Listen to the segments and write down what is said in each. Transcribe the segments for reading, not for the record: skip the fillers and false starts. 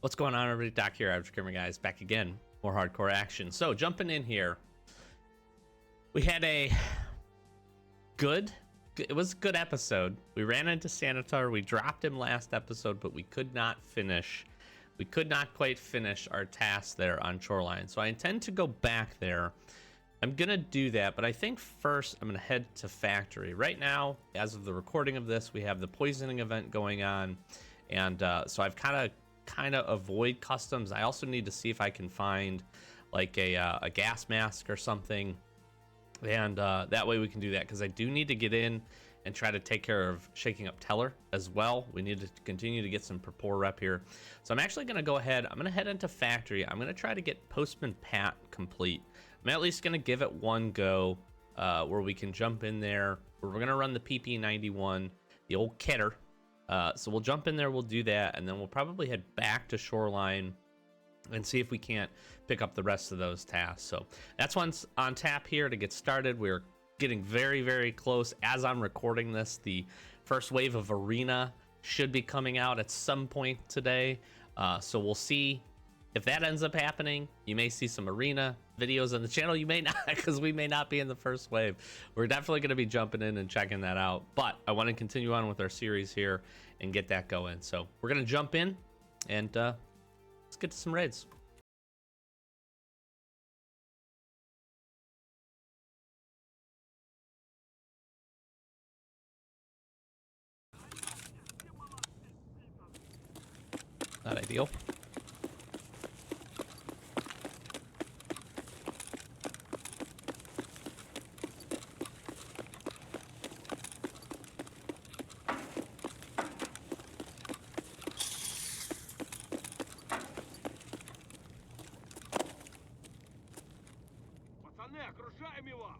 What's going on, everybody? Doc here, Average Gamer Guys, back again. More hardcore action. So, jumping in here, we had it was a good episode. We ran into Sanitar, we dropped him last episode, but we could not quite finish our task there on Shoreline. So I intend to go back there. I'm gonna do that, but I think first I'm gonna head to Factory. Right now, as of the recording of this, we have the poisoning event going on, and so I've kind of avoid customs. I also need to see if I can find like a gas mask or something, and that way we can do that, because I do need to get in and try to take care of shaking up Teller as well. We need to continue to get some rapport rep here. So I'm actually going to go ahead. I'm going to head into Factory. I'm going to try to get Postman Pat complete. I'm at least going to give it one go where we can jump in there. We're going to run the PP91, the old Ketter. So we'll jump in there, we'll do that, and then we'll probably head back to Shoreline and see if we can't pick up the rest of those tasks. So that's what's on tap here to get started. We're getting very, very close. As I'm recording this, the first wave of Arena should be coming out at some point today. So we'll see if that ends up happening. You may see some Arena videos on the channel. You may not, because we may not be in the first wave. We're definitely going to be jumping in and checking that out. But I want to continue on with our series here and get that going. So we're going to jump in and let's get to some raids. Not ideal. Пацаны, окружаем его!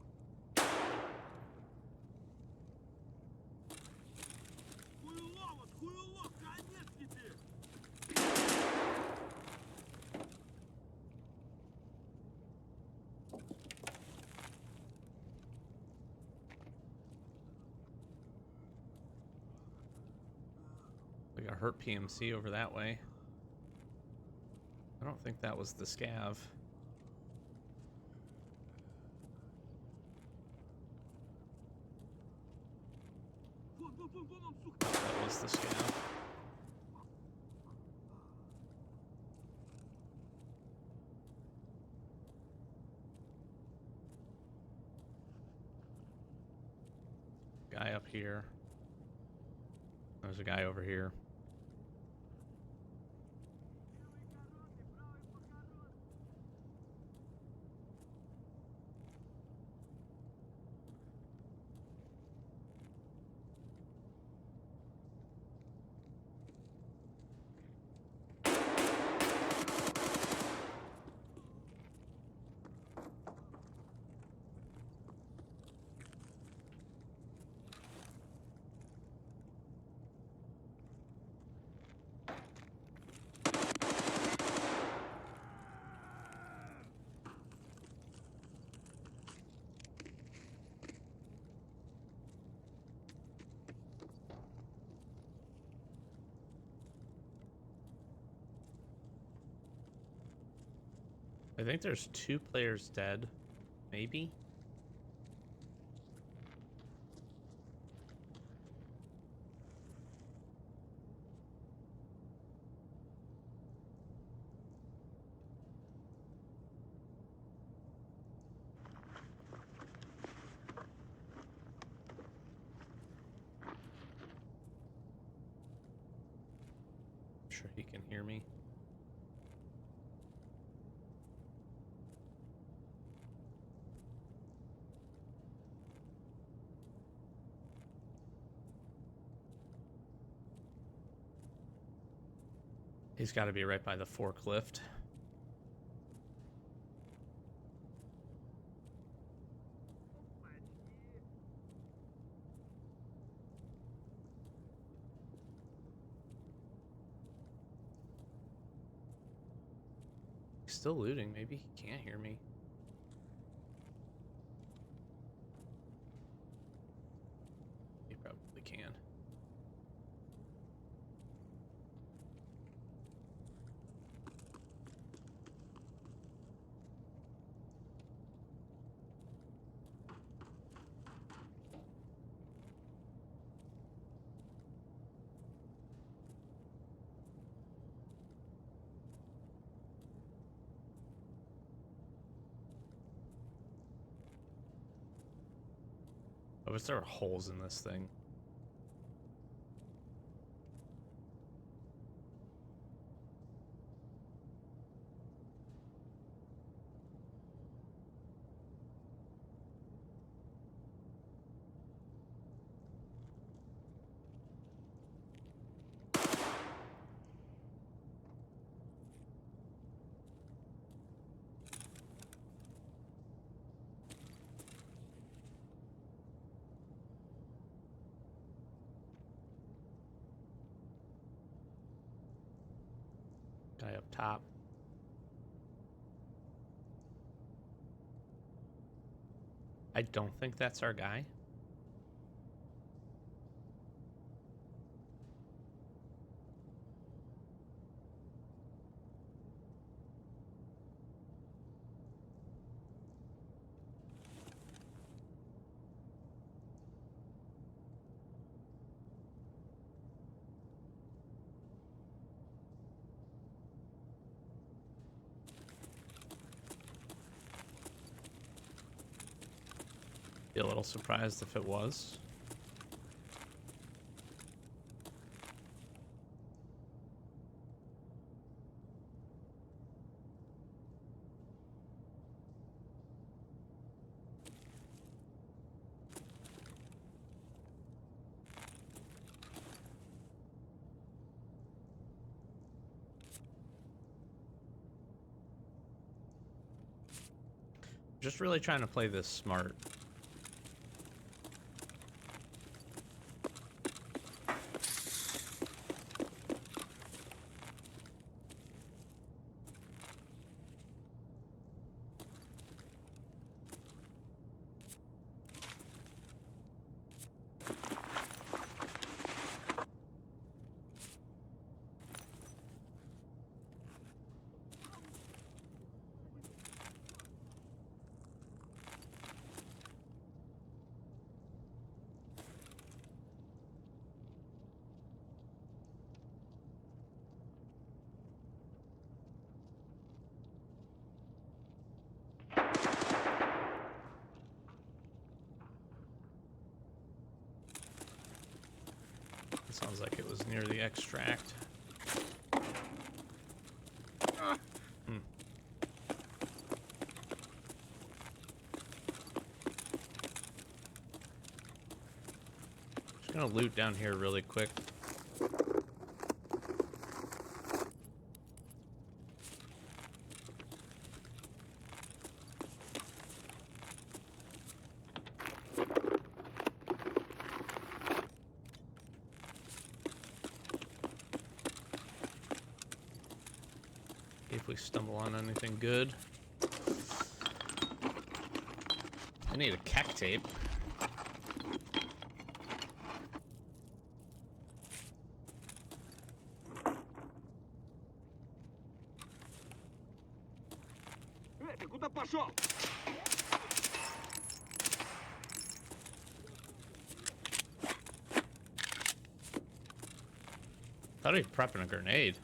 Хуйло, конец тебе! We got hurt PMC over that way. I don't think that was the scav. That was the scav. Guy up here. There's a guy over here. I think there's 2 players dead, maybe. I'm sure he can hear me. He's got to be right by the forklift. He's still looting. Maybe he can't hear me. He probably can. I wish there were holes in this thing. Guy up top. I don't think that's our guy. Be a little surprised if it was. Just really trying to play this smart. It sounds like it was near the extract. Just gonna loot down here really quick. If we stumble on anything good. I need a keck tape. Ты куда пошел? Thought he was prepping a grenade.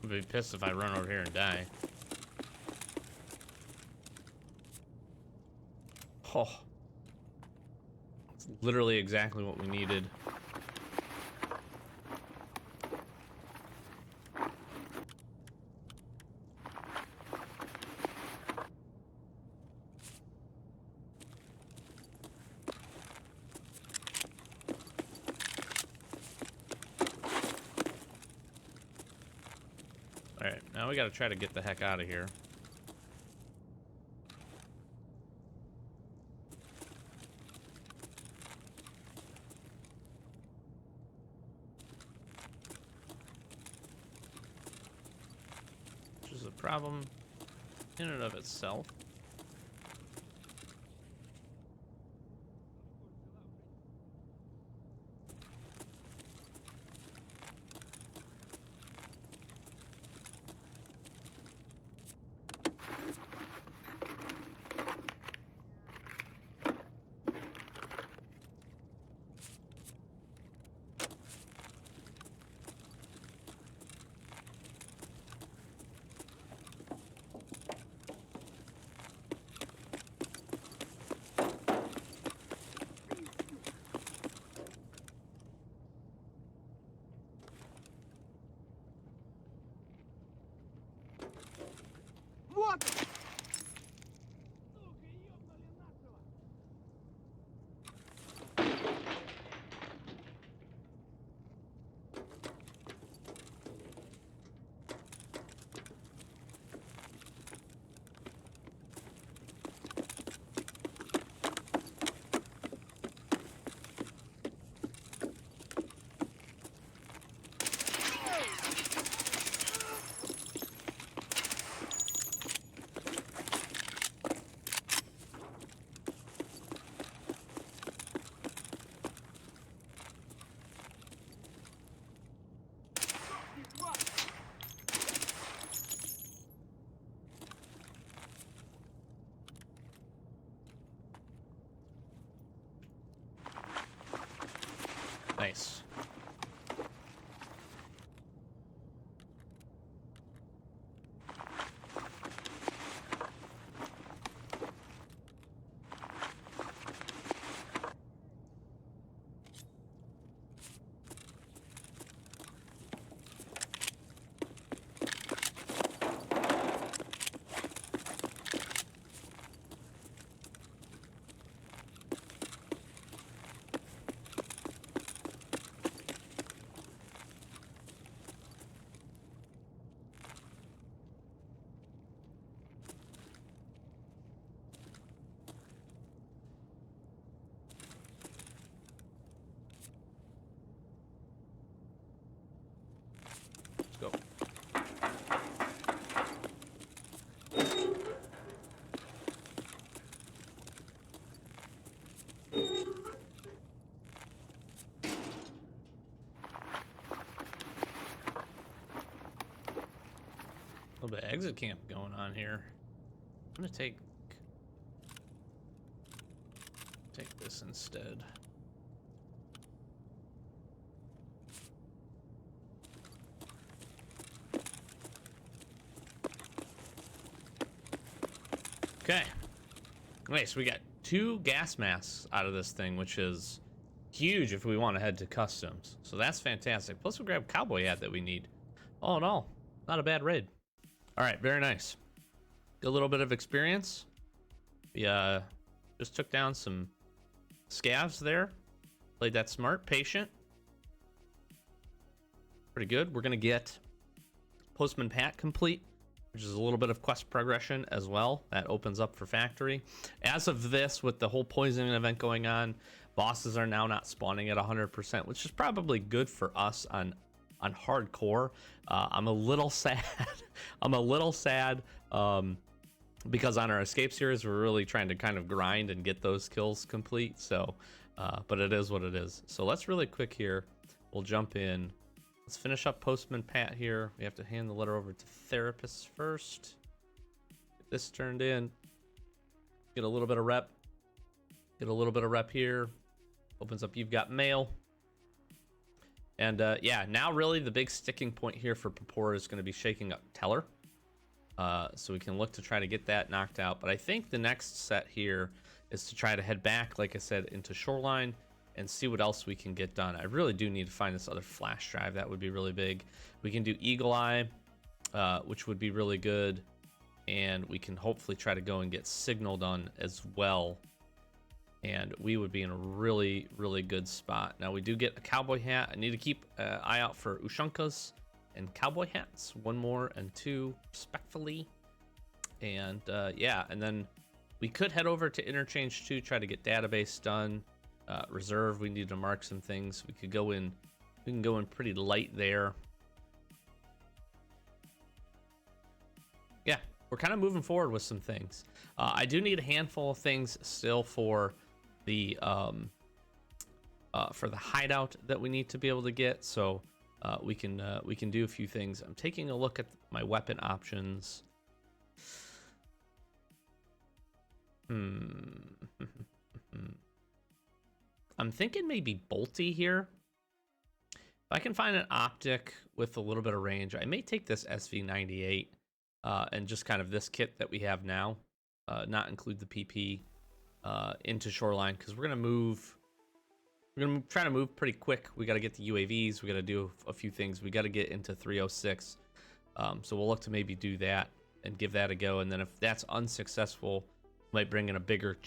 I'd be pissed if I run over here and die. Oh. It's literally exactly what we needed. Alright, now we gotta try to get the heck out of here. Which is a problem in and of itself. Nice. Go. A little bit of exit camp going on here. I'm gonna take this instead. Okay. Nice. We got 2 gas masks out of this thing, which is huge if we want to head to customs. So that's fantastic. Plus we grab cowboy hat that we need. All in all, not a bad raid. All right, very nice. A little bit of experience. We just took down some scavs there. Played that smart, patient. Pretty good. We're gonna get Postman Pat complete, which is a little bit of quest progression as well. That opens up for factory. As of this, with the whole poisoning event going on, bosses are now not spawning at 100%, which is probably good for us on hardcore. I'm a little sad. I'm a little sad because on our escape series, we're really trying to kind of grind and get those kills complete. So, but it is what it is. So let's really quick here. We'll jump in. Let's finish up Postman Pat here. We have to hand the letter over to therapists first. Get this turned in. Get a little bit of rep. Get a little bit of rep here. Opens up You've Got Mail. And yeah, now really the big sticking point here for Papora is going to be shaking up Teller. So we can look to try to get that knocked out. But I think the next set here is to try to head back, like I said, into Shoreline and see what else we can get done. I really do need to find this other flash drive. That would be really big. We can do Eagle Eye, which would be really good. And we can hopefully try to go and get Signal done as well. And we would be in a really, really good spot. Now we do get a cowboy hat. I need to keep an eye out for Ushankas and cowboy hats. 1 more and 2 respectfully. And yeah, and then we could head over to Interchange 2, try to get database done. Reserve, we need to mark some things. We could go in, we can go in pretty light there. Yeah, we're kind of moving forward with some things. I do need a handful of things still for the hideout that we need to be able to get. So we can do a few things. I'm taking a look at my weapon options. I'm thinking maybe bolty here. If I can find an optic with a little bit of range, I may take this SV98 and just kind of this kit that we have now, not include the PP into Shoreline, because we're gonna try to move pretty quick. We got to get the UAVs. We got to do a few things. We got to get into 306. So we'll look to maybe do that and give that a go. And then if that's unsuccessful, we might bring in a bigger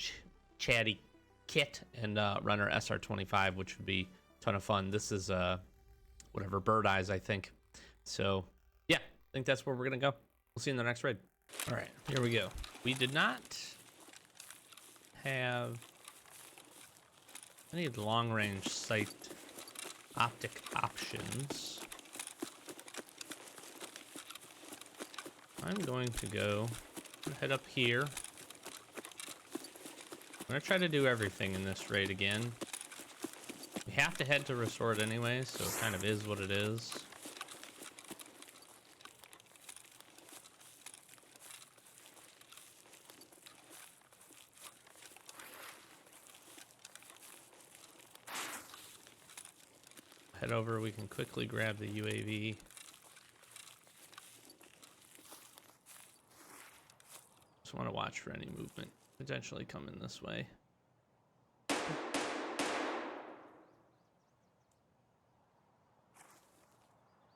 chatty kit and run our SR25, which would be a ton of fun. This is whatever, Bird Eyes, I think. So yeah, I think that's where we're gonna go. We'll see you in the next raid. All right, here we go. We did not have any long-range sight optic options. I'm going to go head up here. I'm gonna try to do everything in this raid again. We have to head to Resort anyway, so it kind of is what it is. head over. We can quickly grab the UAV. Just want to watch for any movement potentially coming this way.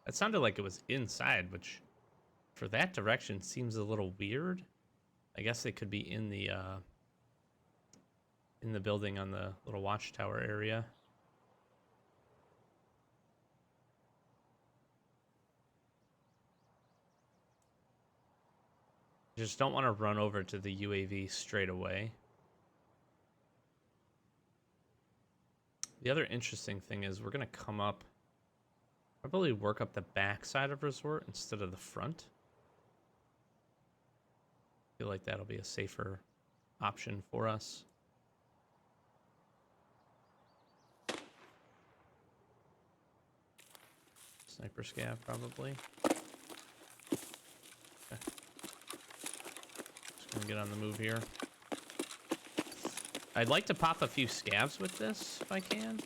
It sounded like it was inside, which for that direction seems a little weird. I guess they could be in the building on the little watchtower area. Just don't want to run over to the UAV straight away. The other interesting thing is we're going to come up, probably work up the back side of Resort instead of the front. I feel like that'll be a safer option for us. Sniper scav, probably. Okay. Just gonna get on the move here. I'd like to pop a few scavs with this, if I can.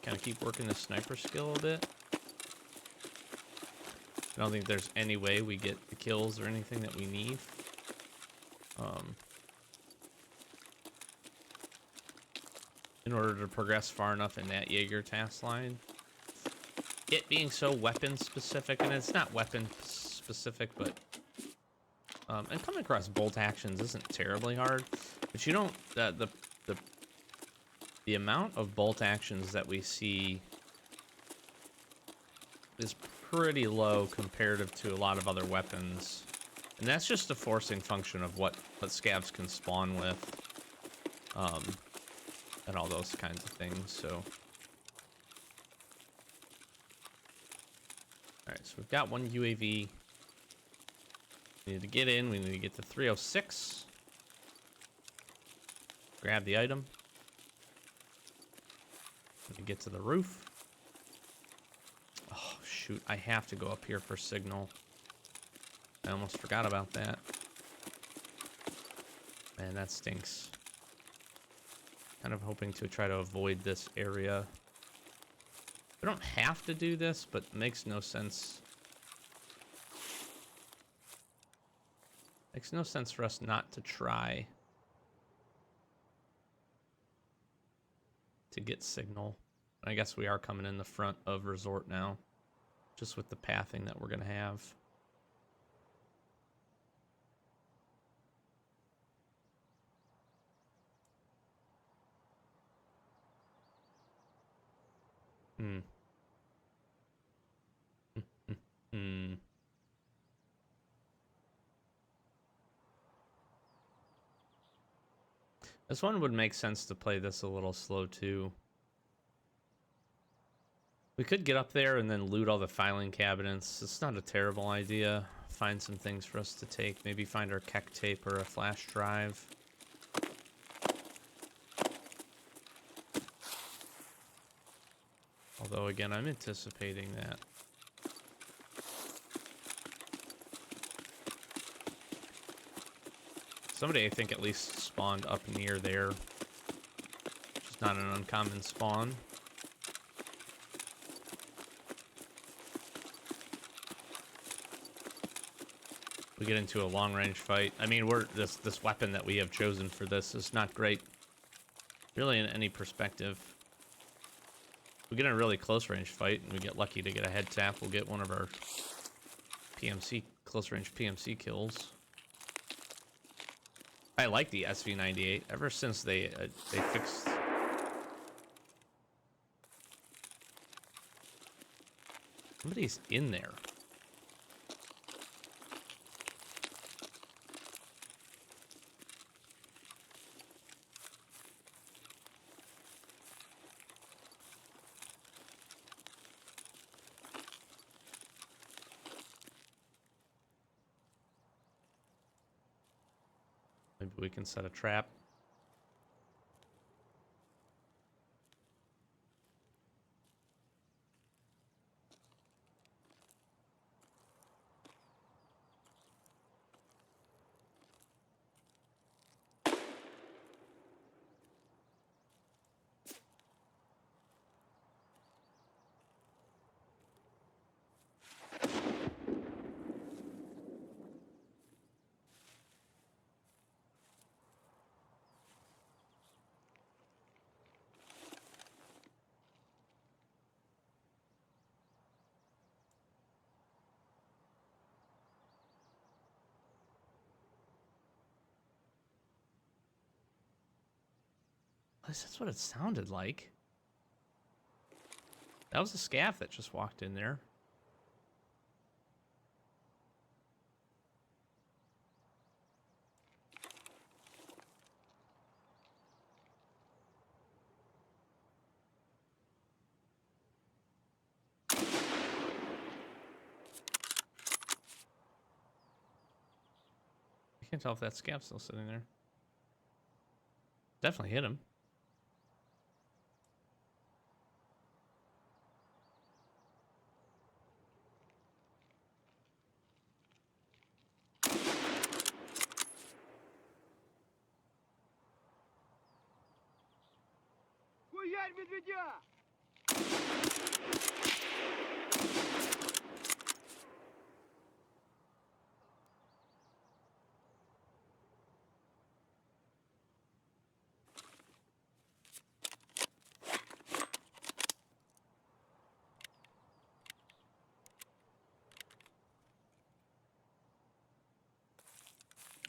Kind of keep working the sniper skill a bit. I don't think there's any way we get the kills or anything that we need. In order to progress far enough in that Jaeger task line. It being so weapon specific, and it's not weapon specific, but and coming across bolt actions isn't terribly hard, but you don't the amount of bolt actions that we see is pretty low comparative to a lot of other weapons, and that's just a forcing function of what scavs can spawn with, and all those kinds of things. So alright, so we've got one UAV. We need to get in. We need to get to 306. Grab the item. Need to get to the roof. Oh, shoot. I have to go up here for signal. I almost forgot about that. Man, that stinks. Kind of hoping to try to avoid this area. We don't have to do this, but it makes no sense. Makes no sense for us not to try to get signal. I guess we are coming in the front of Resort now, just with the pathing that we're going to have. This one would make sense to play this a little slow too. We could get up there and then loot all the filing cabinets. It's not a terrible idea. Find some things for us to take. Maybe find our KEK tape or a flash drive. Although, again, I'm anticipating that. Somebody, I think, at least spawned up near there. Which is not an uncommon spawn. We get into a long-range fight. I mean, this weapon that we have chosen for this is not great, really, in any perspective. We get in a really close-range fight, and we get lucky to get a head tap. We'll get one of our close-range PMC kills. I like the SV98 ever since they fixed. Somebody's in there. Maybe we can set a trap. least that's what it sounded like. That was a scav that just walked in there. I can't tell if that scav's still sitting there. Definitely hit him. Хуярь медведя!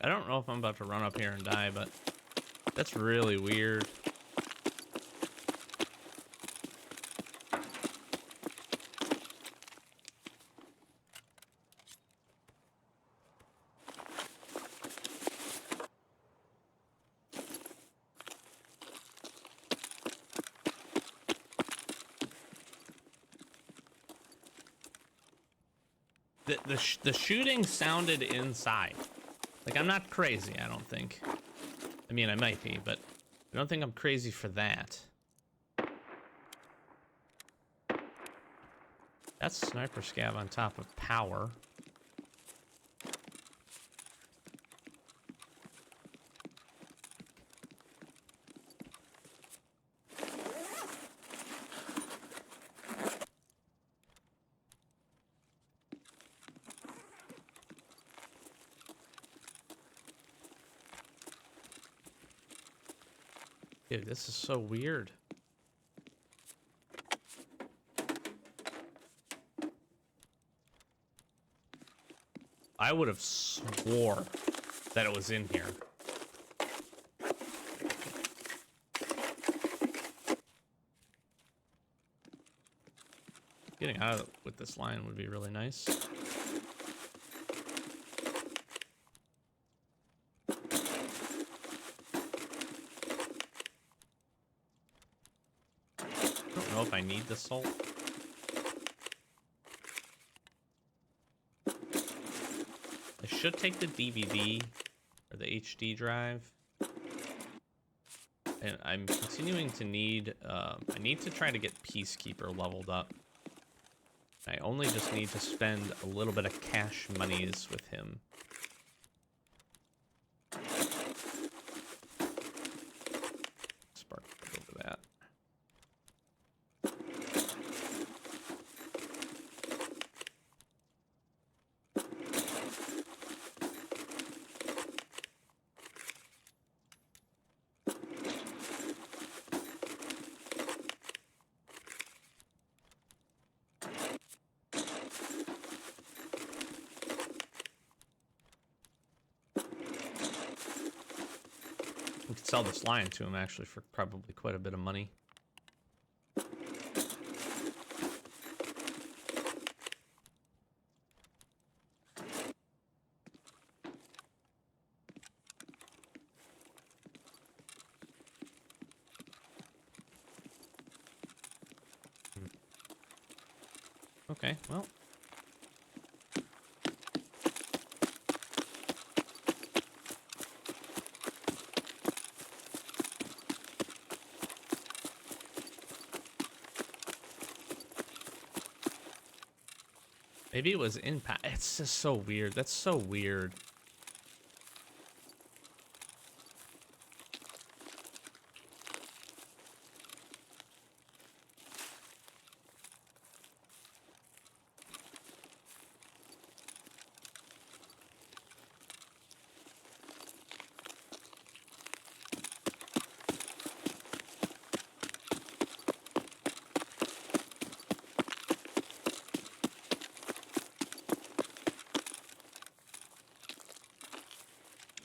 I don't know if I'm about to run up here and die, but that's really weird. The shooting sounded inside. Like, I'm not crazy, I don't think. I mean, I might be, but I don't think I'm crazy for that. That's sniper scav on top of power. Dude, this is so weird. I would have swore that it was in here. Getting out of it with this line would be really nice. I don't know if I need the salt. I should take the DVD or the HD drive. And I'm continuing to need, I need to try to get Peacekeeper leveled up. I only just need to spend a little bit of cash monies with him. Spark over that. We could sell this lion to him actually for probably quite a bit of money. Okay, well. Maybe it was in it's just so weird. That's so weird.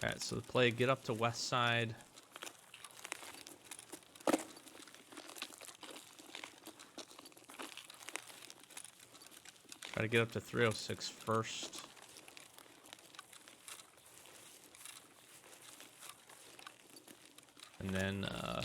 Alright, so the play, get up to west side. Try to get up to 306 first. And then, I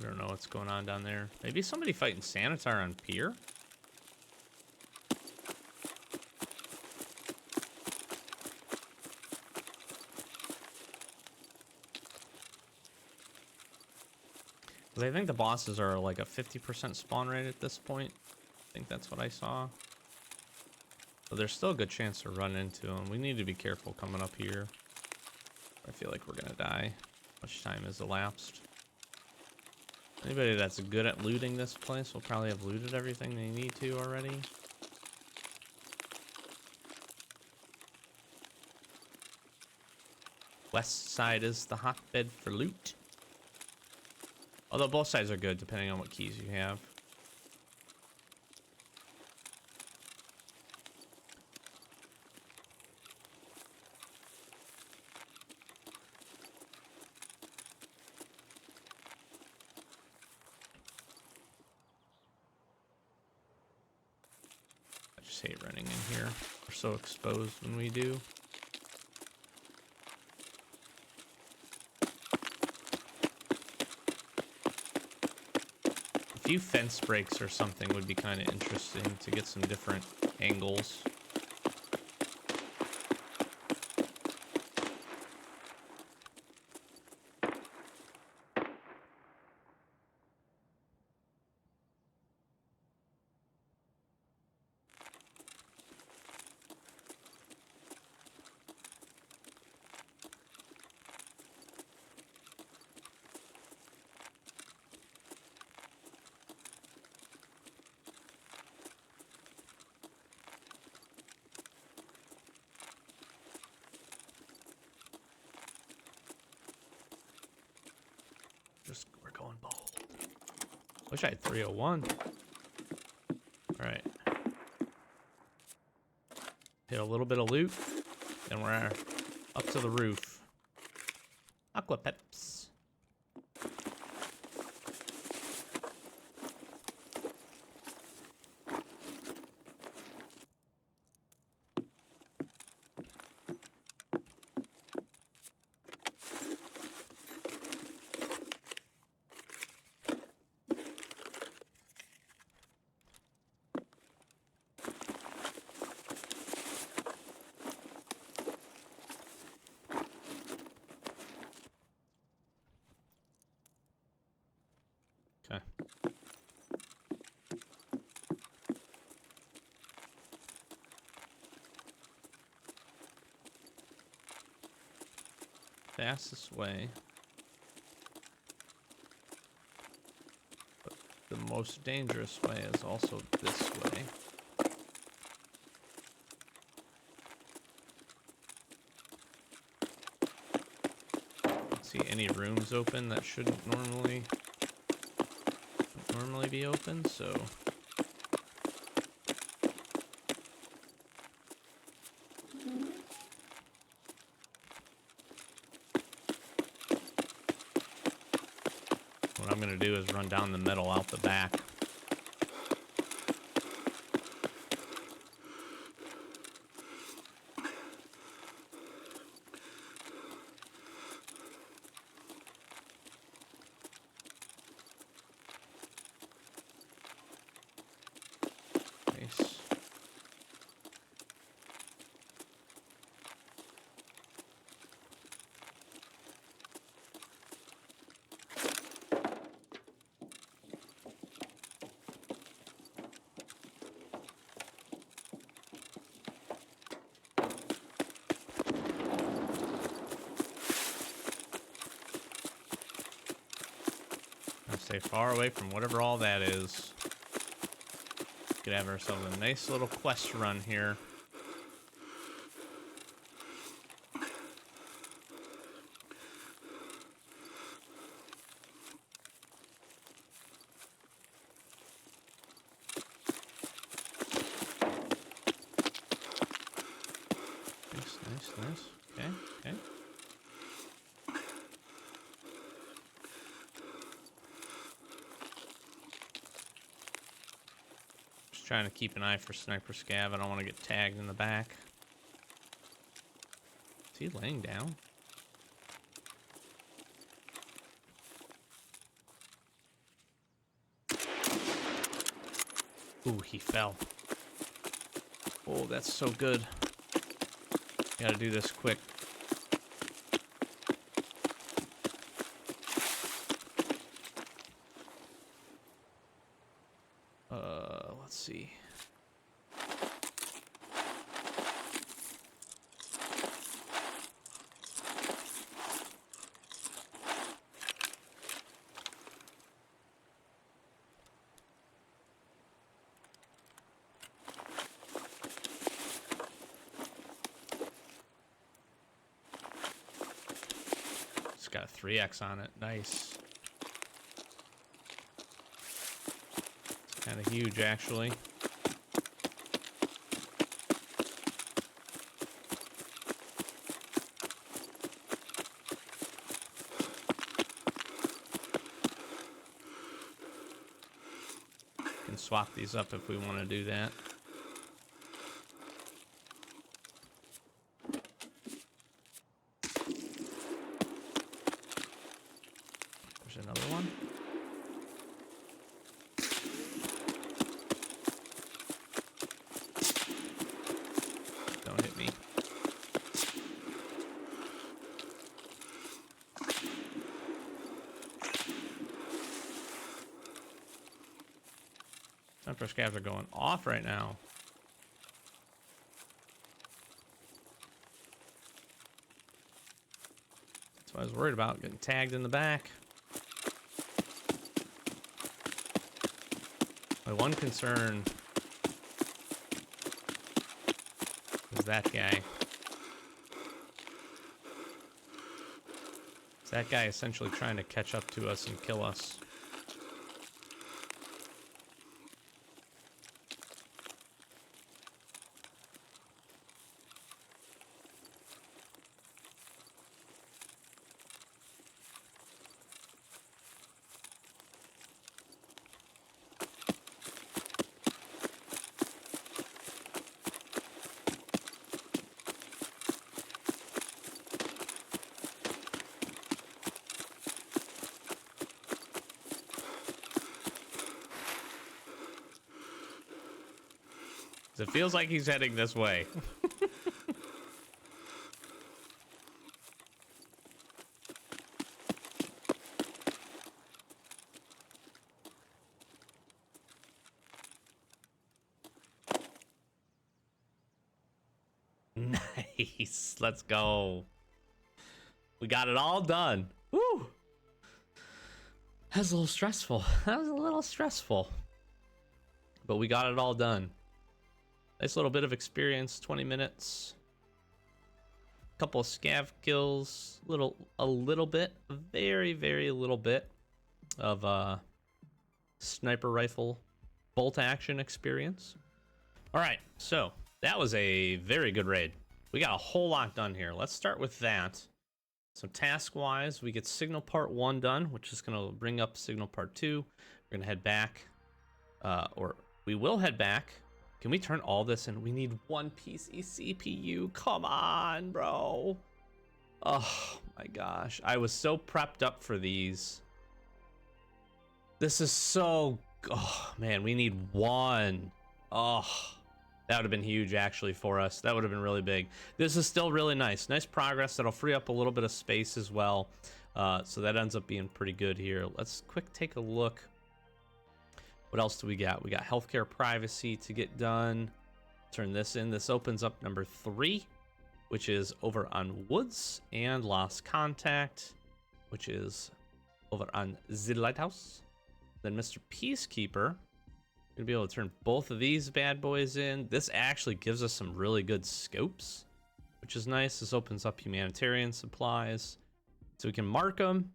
don't know what's going on down there. Maybe somebody fighting Sanitar on pier? I think the bosses are like a 50% spawn rate at this point. I think that's what I saw. But there's still a good chance to run into them. We need to be careful coming up here. I feel like we're gonna die. Much time has elapsed. Anybody that's good at looting this place will probably have looted everything they need to already. West side is the hotbed for loot. Although both sides are good depending on what keys you have. I just hate running in here. We're so exposed when we do. A few fence breaks or something would be kind of interesting to get some different angles. We're going bold. Wish I had 301. Alright. Hit a little bit of loot. Then we're up to the roof. Aqua Peps. Okay. Fastest way. But the most dangerous way is also this way. Don't see any rooms open that shouldn't normally be open, so what I'm gonna do is run down the middle out the back. Nice. Stay far away from whatever all that is. Could have ourselves a nice little quest run here. Nice, trying to keep an eye for sniper scav. I don't want to get tagged in the back. Is he laying down? Ooh, he fell. Oh, that's so good. Gotta do this quick. Let's see. It's got a 3x on it. Nice. Kind of huge, actually. Can swap these up if we want to do that. There's another one. Don't hit me. Sniper scavs are going off right now. That's what I was worried about, getting tagged in the back. My one concern is that guy. Is that guy essentially trying to catch up to us and kill us? It feels like he's heading this way. Nice. Let's go. We got it all done. Woo! That was a little stressful. That was a little stressful. But we got it all done. Nice little bit of experience, 20 minutes. Couple of scav kills, a little bit, a very little bit of sniper rifle bolt action experience. All right, so that was a very good raid. We got a whole lot done here. Let's start with that. So task-wise, we get signal part 1 done, which is going to bring up signal part 2. We're going to head back, or we will head back. Can we turn all this in? We need one PC CPU. Come on, bro. Oh my gosh. I was so prepped up for these. This is so... Oh, man, we need one. Oh, that would have been huge, actually, for us. That would have been really big. This is still really nice. Nice progress. That'll free up a little bit of space as well. So that ends up being pretty good here. Let's quick take a look. What else do we got? We got healthcare privacy to get done. Turn this in. This opens up number 3, which is over on Woods, and Lost Contact, which is over on the Lighthouse. Then Mr. Peacekeeper. Gonna be able to turn both of these bad boys in. This actually gives us some really good scopes, which is nice. This opens up humanitarian supplies, so we can mark them.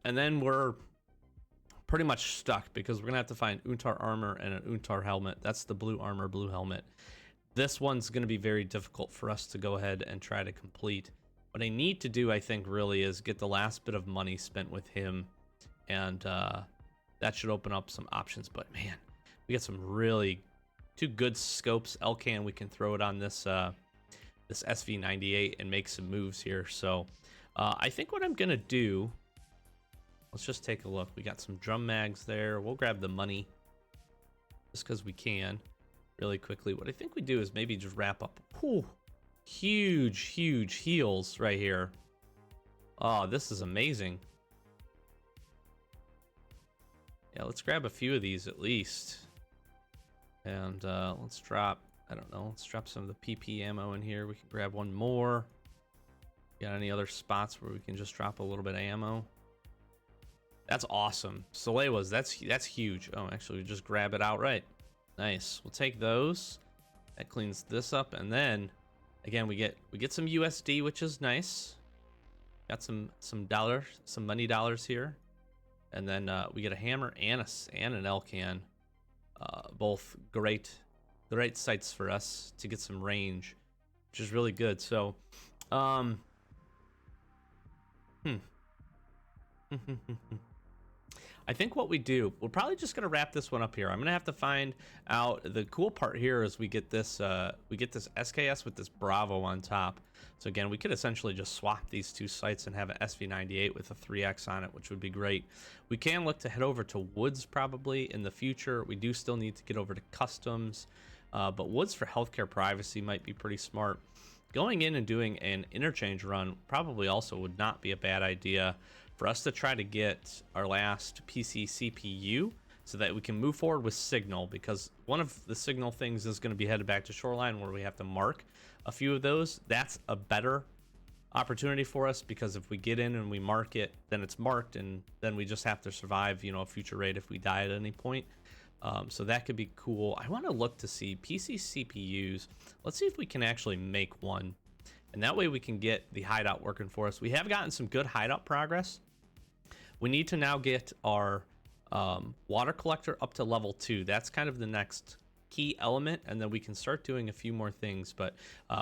And then we're pretty much stuck because we're gonna have to find Untar armor and an Untar helmet. That's the blue armor, blue helmet. This one's gonna be very difficult for us to go ahead and try to complete. What I need to do, I think, really is get the last bit of money spent with him and that should open up some options. But man, we got some really two good scopes. Elcan, we can throw it on this this SV98 and make some moves here. So I think what I'm gonna do, let's just take a look. We got some drum mags there. We'll grab the money just because we can really quickly. What I think we do is maybe just wrap up. Whew, huge heals right here. Oh, this is amazing. Yeah, let's grab a few of these at least. And let's drop, I don't know, let's drop some of the PP ammo in here. We can grab one more. Got any other spots where we can just drop a little bit of ammo? That's awesome. Solewas, that's huge. Oh, actually, we just grab it outright. Nice. We'll take those. That cleans this up, and then again we get some USD, which is nice. Got some dollars, some money dollars here, and then we get a hammer and an Elcan. Both great sights for us to get some range, which is really good. So, I think what we do, we're probably just gonna wrap this one up here. I'm gonna have to find out. The cool part here is we get this SKS with this Bravo on top. So again, we could essentially just swap these two sights and have an SV98 with a 3X on it, which would be great. We can look to head over to Woods probably in the future. We do still need to get over to Customs, but Woods for healthcare privacy might be pretty smart. Going in and doing an interchange run probably also would not be a bad idea for us to try to get our last PC CPU so that we can move forward with Signal, because one of the Signal things is going to be headed back to Shoreline where we have to mark a few of those. That's a better opportunity for us, because if we get in and we mark it, then it's marked, and then we just have to survive, a future raid if we die at any point. So that could be cool. I want to look to see PC CPUs. Let's see if we can actually make one, and that way we can get the hideout working for us. We have gotten some good hideout progress. We need to now get our water collector up to level 2. That's kind of the next key element, and then we can start doing a few more things. But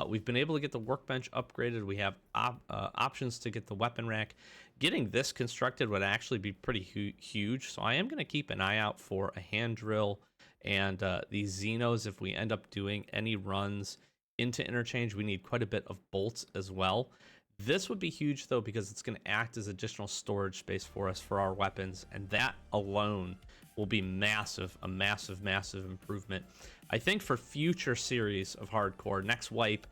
we've been able to get the workbench upgraded. We have options to get the weapon rack. Getting this constructed would actually be pretty huge, so I am going to keep an eye out for a hand drill and these Xenos. If we end up doing any runs into interchange, we need quite a bit of bolts as well. This would be huge though, because it's going to act as additional storage space for us for our weapons, and that alone will be massive, a massive improvement. I think for future series of hardcore, next wipe,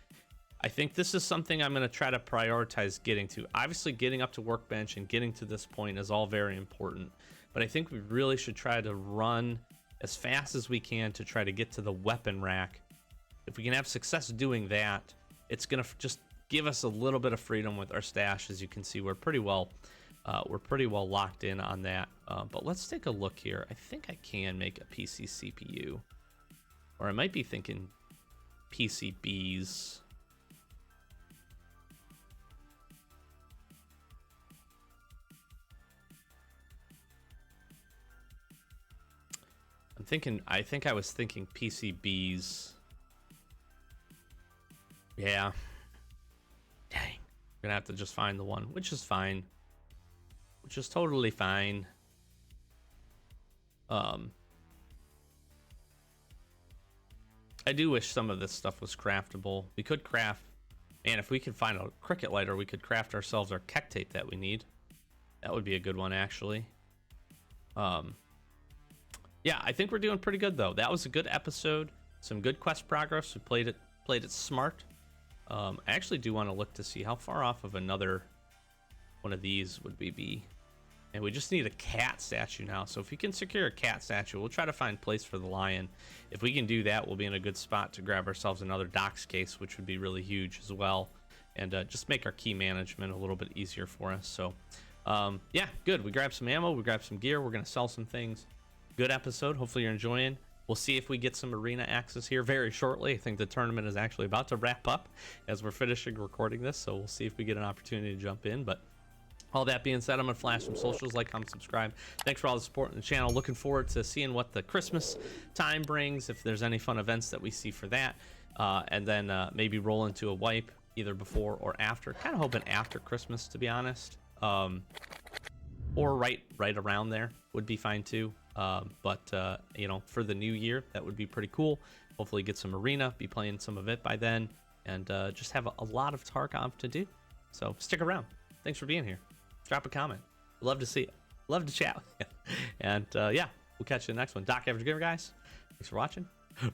I think this is something I'm going to try to prioritize getting to. Obviously, getting up to workbench and getting to this point is all very important, but I think we really should try to run as fast as we can to try to get to the weapon rack. If we can have success doing that, it's going to just give us a little bit of freedom with our stash. As you can see, we're pretty well locked in on that. But let's take a look here. I think I can make a PC CPU, or I might be thinking PCBs. I think I was thinking PCBs. Yeah. Dang. We're gonna have to just find the one, which is fine. Which is totally fine. I do wish some of this stuff was craftable. We could craft, man, if we could find a cricket lighter, we could craft ourselves our Keck tape that we need. That would be a good one, actually. Yeah, I think we're doing pretty good though. That was a good episode. Some good quest progress. We played it smart. I actually do want to look to see how far off of another one of these would we be. And we just need a cat statue now. So if we can secure a cat statue, we'll try to find place for the lion. If we can do that, we'll be in a good spot to grab ourselves another docs case, which would be really huge as well. And just make our key management a little bit easier for us. So yeah, good. We grabbed some ammo, we grabbed some gear, we're going to sell some things. Good episode. Hopefully you're enjoying. We'll see if we get some arena access here very shortly. I think the tournament is actually about to wrap up as we're finishing recording this, so we'll see if we get an opportunity to jump in. But all that being said, I'm going to flash some socials, like, comment, subscribe. Thanks for all the support in the channel. Looking forward to seeing what the Christmas time brings, if there's any fun events that we see for that. And then maybe roll into a wipe either before or after. Kind of hoping after Christmas, to be honest. or right around there would be fine too. But you know, for the new year, that would be pretty cool. Hopefully get some arena, be playing some of it by then, and just have a lot of Tarkov to do. So stick around. Thanks for being here. Drop a comment. Love to see it. Love to chat with you. And yeah, we'll catch you in the next one. Doc Average Gamer, guys. Thanks for watching.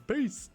Peace.